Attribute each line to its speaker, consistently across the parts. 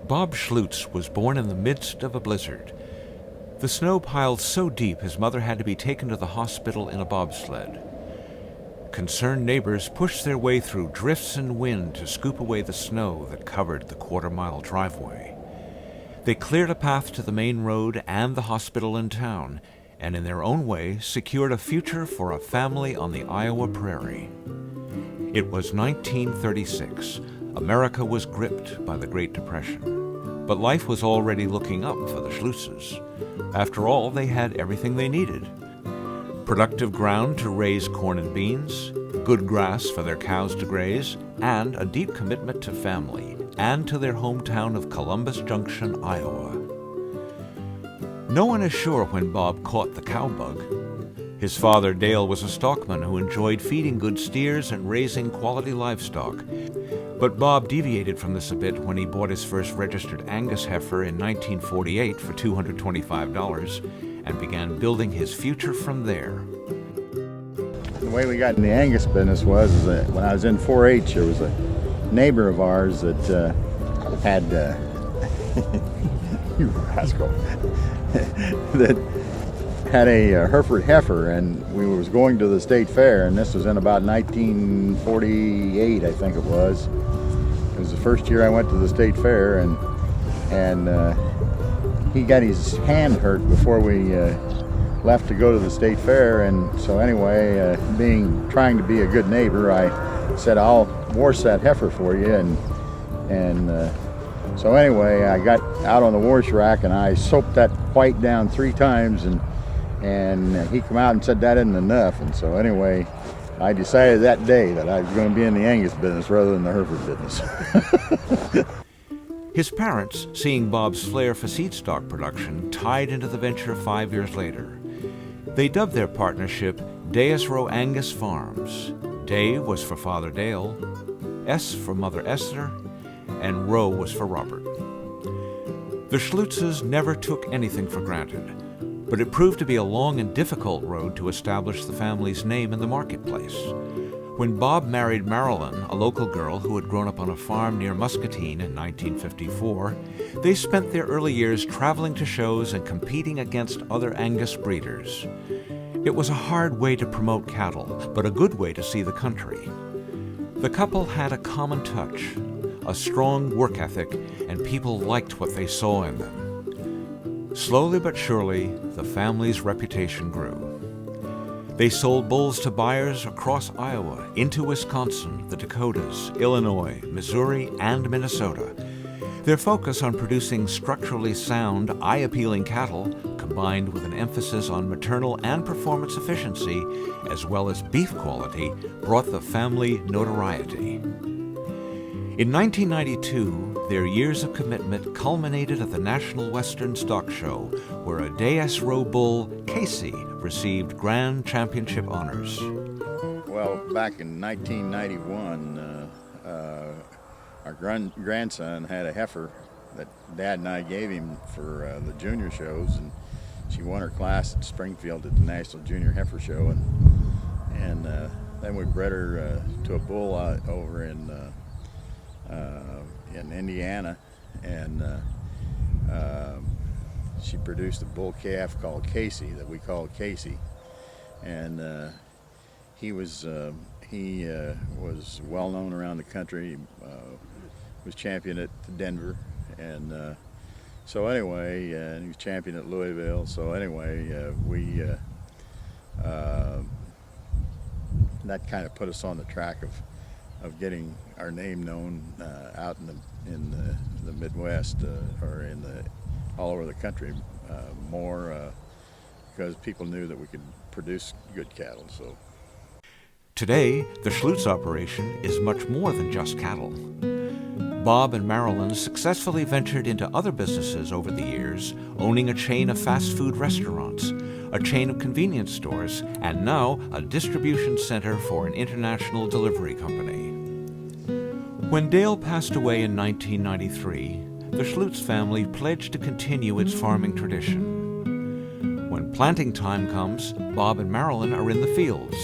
Speaker 1: Bob Schlutz was born in the midst of a blizzard. The snow piled so deep his mother had to be taken to the hospital in a bobsled. Concerned neighbors pushed their way through drifts and wind to scoop away the snow that covered the quarter-mile driveway. They cleared a path to the main road and the hospital in town, and in their own way secured a future for a family on the Iowa prairie. It was 1936. America was gripped by the Great Depression, but life was already looking up for the Schlutzes. After all, they had everything they needed. Productive ground to raise corn and beans, good grass for their cows to graze, and a deep commitment to family and to their hometown of Columbus Junction, Iowa. No one is sure when Bob caught the cow bug. His father, Dale, was a stockman who enjoyed feeding good steers and raising quality livestock. But Bob deviated from this a bit when he bought his first registered Angus heifer in 1948 for $225 and began building his future from there.
Speaker 2: The way we got in the Angus business was that when I was in 4-H, there was a neighbor of ours that had, you rascal, that had a Hereford heifer, and we was going to the state fair, and this was in about 1948, I think it was. It was the first year I went to the state fair, and he got his hand hurt before we left to go to the state fair, and so anyway, trying to be a good neighbor, I said, I'll wash that heifer for you, and so anyway, I got out on the wash rack and I soaped that white down 3 times, and he come out and said that isn't enough, and so anyway, I decided that day that I was going to be in the Angus business rather than the Hereford business.
Speaker 1: His parents, seeing Bob's flair for seed stock production, tied into the venture 5 years later. They dubbed their partnership Deas Row Angus Farms. Day was for Father Dale, S for Mother Esther, and Row was for Robert. The Schlutzes never took anything for granted, but it proved to be a long and difficult road to establish the family's name in the marketplace. When Bob married Marilyn, a local girl who had grown up on a farm near Muscatine in 1954, they spent their early years traveling to shows and competing against other Angus breeders. It was a hard way to promote cattle, but a good way to see the country. The couple had a common touch, a strong work ethic, and people liked what they saw in them. Slowly but surely, the family's reputation grew. They sold bulls to buyers across Iowa, into Wisconsin, the Dakotas, Illinois, Missouri, and Minnesota. Their focus on producing structurally sound, eye-appealing cattle, combined with an emphasis on maternal and performance efficiency, as well as beef quality, brought the family notoriety. In 1992, their years of commitment culminated at the National Western Stock Show, where a Deas Row bull, Casey, received Grand Championship honors.
Speaker 2: Well, back in 1991, our grandson had a heifer that Dad and I gave him for the junior shows, and she won her class at Springfield at the National Junior Heifer Show, and then we bred her to a bull over in Indiana, and she produced a bull calf called Casey that we called Casey, and he was well known around the country. Was champion at Denver, and so anyway, and he was champion at Louisville. So anyway, that kind of put us on the track of getting our name known out in the Midwest or all over the country more, because people knew that we could produce good cattle. So
Speaker 1: today, the Schlutz operation is much more than just cattle. Bob and Marilyn successfully ventured into other businesses over the years, owning a chain of fast food restaurants, a chain of convenience stores, and now a distribution center for an international delivery company. When Dale passed away in 1993, the Schlutz family pledged to continue its farming tradition. When planting time comes, Bob and Marilyn are in the fields.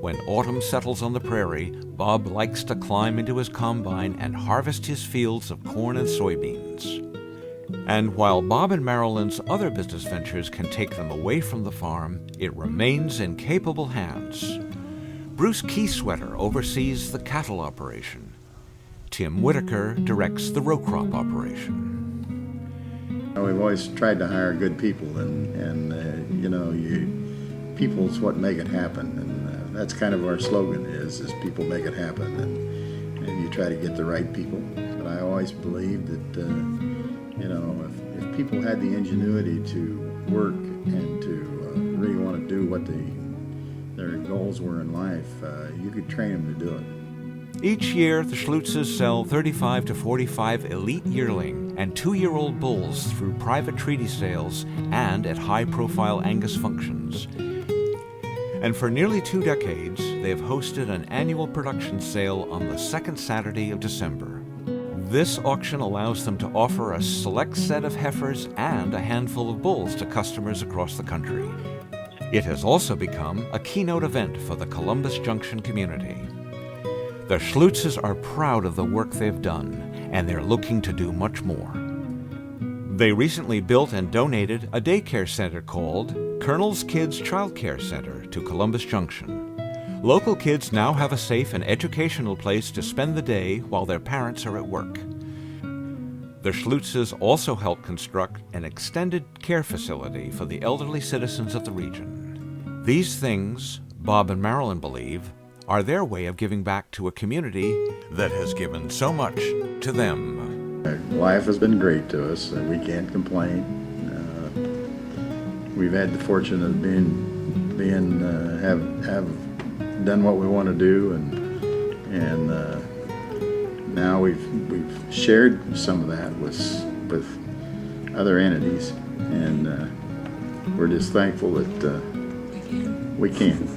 Speaker 1: When autumn settles on the prairie, Bob likes to climb into his combine and harvest his fields of corn and soybeans. And while Bob and Marilyn's other business ventures can take them away from the farm, it remains in capable hands. Bruce Keysweater oversees the cattle operation. Tim Whitaker directs the row crop operation.
Speaker 2: We've always tried to hire good people, people's what make it happen, and that's kind of our slogan is people make it happen, and you try to get the right people. But I always believed that if people had the ingenuity to work and to really want to do what their goals were in life, you could train them to do it.
Speaker 1: Each year, the Schlutzes sell 35 to 45 elite yearling and 2-year-old bulls through private treaty sales and at high-profile Angus functions. And for nearly 2 decades, they have hosted an annual production sale on the second Saturday of December. This auction allows them to offer a select set of heifers and a handful of bulls to customers across the country. It has also become a keynote event for the Columbus Junction community. The Schlutzes are proud of the work they've done, and they're looking to do much more. They recently built and donated a daycare center called Colonel's Kids Child Care Center to Columbus Junction. Local kids now have a safe and educational place to spend the day while their parents are at work. The Schlutzes also help construct an extended care facility for the elderly citizens of the region. These things, Bob and Marilyn believe, are their way of giving back to a community that has given so much to them.
Speaker 2: Life has been great to us, and we can't complain. We've had the fortune of have done what we want to do, and now we've shared some of that with other entities, and we're just thankful that we can.